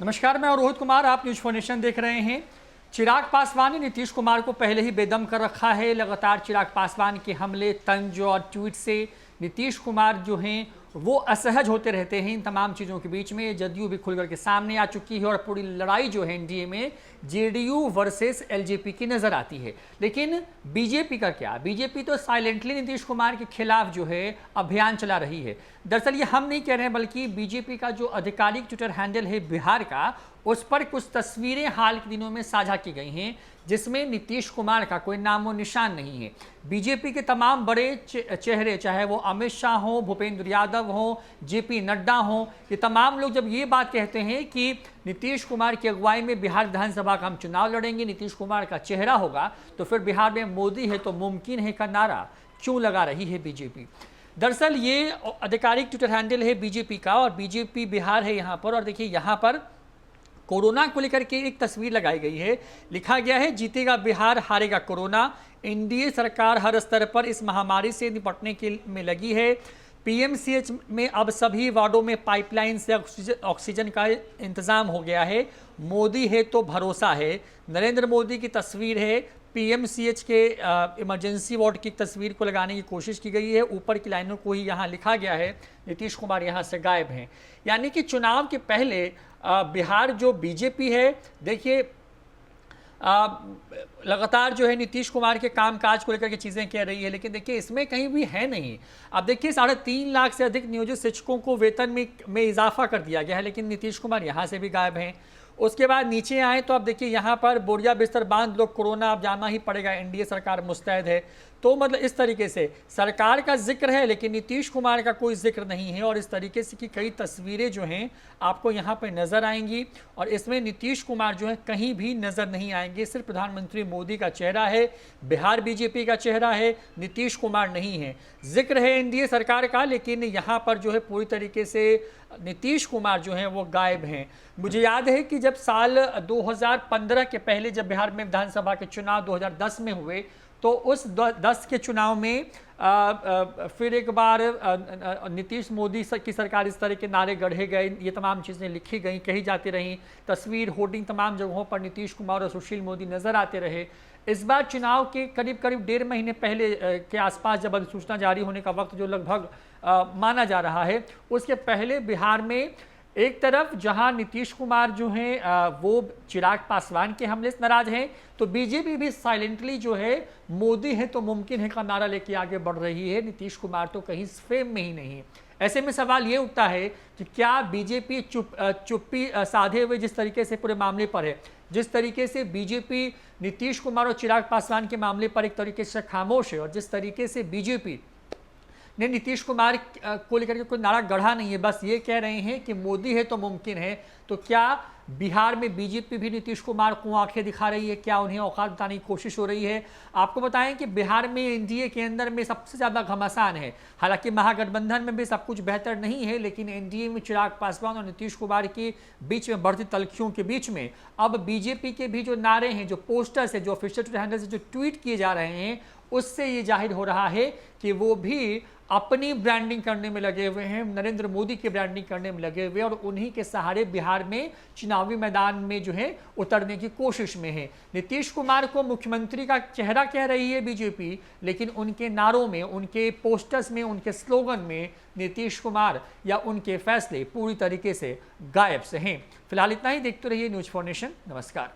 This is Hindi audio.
नमस्कार, मैं रोहित कुमार, आप न्यूज फॉर नेशन देख रहे हैं। चिराग पासवान ने नीतीश कुमार को पहले ही बेदम कर रखा है। लगातार चिराग पासवान के हमले, तंज और ट्वीट से नीतीश कुमार जो हैं वो असहज होते रहते हैं। इन तमाम चीज़ों के बीच में जदयू भी खुलकर के सामने आ चुकी है और पूरी लड़ाई जो है एनडीए में जेडीयू वर्सेस एलजेपी की नज़र आती है। लेकिन बीजेपी का क्या? बीजेपी तो साइलेंटली नीतीश कुमार के खिलाफ जो है अभियान चला रही है। दरअसल ये हम नहीं कह रहे हैं, बल्कि बीजेपी का जो आधिकारिक ट्विटर हैंडल है बिहार का, उस पर कुछ तस्वीरें हाल के दिनों में साझा की गई हैं जिसमें नीतीश कुमार का कोई नामो निशान नहीं है। बीजेपी के तमाम बड़े चेहरे, चाहे वो अमित शाह हो, भूपेंद्र यादव हो, जेपी नड्डा हो, ये तमाम लोग जब ये बात कहते हैं कि नीतीश कुमार की अगुवाई में बिहार विधानसभा का हम चुनाव लड़ेंगे, नीतीश कुमार का चेहरा होगा, तो फिर बिहार में मोदी है तो मुमकिन है का नारा क्यों लगा रही है बीजेपी? दरअसल ये आधिकारिक ट्विटर हैंडल है बीजेपी का और बीजेपी बिहार है यहाँ पर। और देखिए यहाँ पर कोरोना को लेकर के एक तस्वीर लगाई गई है। लिखा गया है, जीतेगा बिहार, हारेगा कोरोना। एनडीए सरकार हर स्तर पर इस महामारी से निपटने के में लगी है। पीएमसीएच में अब सभी वार्डों में पाइपलाइन से ऑक्सीजन का इंतजाम हो गया है। मोदी है तो भरोसा है। नरेंद्र मोदी की तस्वीर है। पीएमसीएच के इमरजेंसी वार्ड की तस्वीर को लगाने की कोशिश की गई है। ऊपर की लाइनों को ही यहाँ लिखा गया है, नीतीश कुमार यहाँ से गायब हैं। यानी कि चुनाव के पहले बिहार जो बीजेपी है, देखिए लगातार जो है नीतीश कुमार के कामकाज को लेकर के चीज़ें कह रही है, लेकिन देखिए इसमें कहीं भी है नहीं। अब देखिए 3.5 लाख से अधिक नियोजित शिक्षकों को वेतन में इजाफा कर दिया गया है, लेकिन नीतीश कुमार यहाँ से भी गायब हैं। उसके बाद नीचे आए तो अब देखिए यहाँ पर बोरिया बिस्तर बांध लो, कोरोना अब जाना ही पड़ेगा, एनडीए सरकार मुस्तैद है। तो मतलब इस तरीके से सरकार का जिक्र है लेकिन नीतीश कुमार का कोई जिक्र नहीं है। और इस तरीके से की कई तस्वीरें जो हैं आपको यहाँ पे नज़र आएंगी और इसमें नीतीश कुमार जो है कहीं भी नज़र नहीं आएंगे। सिर्फ प्रधानमंत्री मोदी का चेहरा है, बिहार बीजेपी का चेहरा है, नीतीश कुमार नहीं है। जिक्र है एनडीए सरकार का, लेकिन यहाँ पर जो है पूरी तरीके से नीतीश कुमार जो हैं वो गायब हैं। मुझे याद है कि जब साल 2015 के पहले जब बिहार में विधानसभा के चुनाव 2010 में हुए, तो उस 10 के चुनाव में फिर एक बार नीतीश मोदी की सरकार, इस तरह के नारे गढ़े गए, ये तमाम चीज़ें लिखी गई, कही जाती रहीं, तस्वीर होर्डिंग तमाम जगहों पर नीतीश कुमार और सुशील मोदी नज़र आते रहे। इस बार चुनाव के करीब 1.5 महीने पहले के आसपास जब अधिसूचना जारी होने का वक्त जो लगभग माना जा रहा है, उसके पहले बिहार में एक तरफ जहां नीतीश कुमार जो हैं वो चिराग पासवान के हमले से नाराज हैं, तो बीजेपी भी साइलेंटली जो है मोदी है तो मुमकिन है का नारा लेके आगे बढ़ रही है। नीतीश कुमार तो कहीं फेम में ही नहीं है। ऐसे में सवाल ये उठता है कि क्या बीजेपी चुप्पी साधे हुए जिस तरीके से पूरे मामले पर है, जिस तरीके से बीजेपी नीतीश कुमार और चिराग पासवान के मामले पर एक तरीके से खामोश है, और जिस तरीके से बीजेपी ने नीतीश कुमार को लेकर के कोई नारा गढ़ा नहीं है, बस ये कह रहे हैं कि मोदी है तो मुमकिन है, तो क्या बिहार में बीजेपी भी नीतीश कुमार को आंखें दिखा रही है? क्या उन्हें औकात बताने की कोशिश हो रही है? आपको बताएं कि बिहार में एनडीए के अंदर में सबसे ज़्यादा घमासान है। हालांकि महागठबंधन में भी सब कुछ बेहतर नहीं है, लेकिन एनडीए में चिराग पासवान और नीतीश कुमार के बीच में बढ़ती तल्खियों के बीच में अब बीजेपी के भी जो नारे हैं, जो पोस्टर्स है, जो ऑफिशियल हैंडल से जो ट्वीट किए जा रहे हैं, उससे ये जाहिर हो रहा है कि वो भी अपनी ब्रांडिंग करने में लगे हुए हैं, नरेंद्र मोदी की ब्रांडिंग करने में लगे हुए हैं और उन्हीं के सहारे बिहार में चुनावी मैदान में जो है उतरने की कोशिश में है। नीतीश कुमार को मुख्यमंत्री का चेहरा कह रही है बीजेपी, लेकिन उनके नारों में, उनके पोस्टर्स में, उनके स्लोगन में नीतीश कुमार या उनके फैसले पूरी तरीके से गायब से हैं। फिलहाल इतना ही। देखते रहिए न्यूज फॉर नेशन। नमस्कार।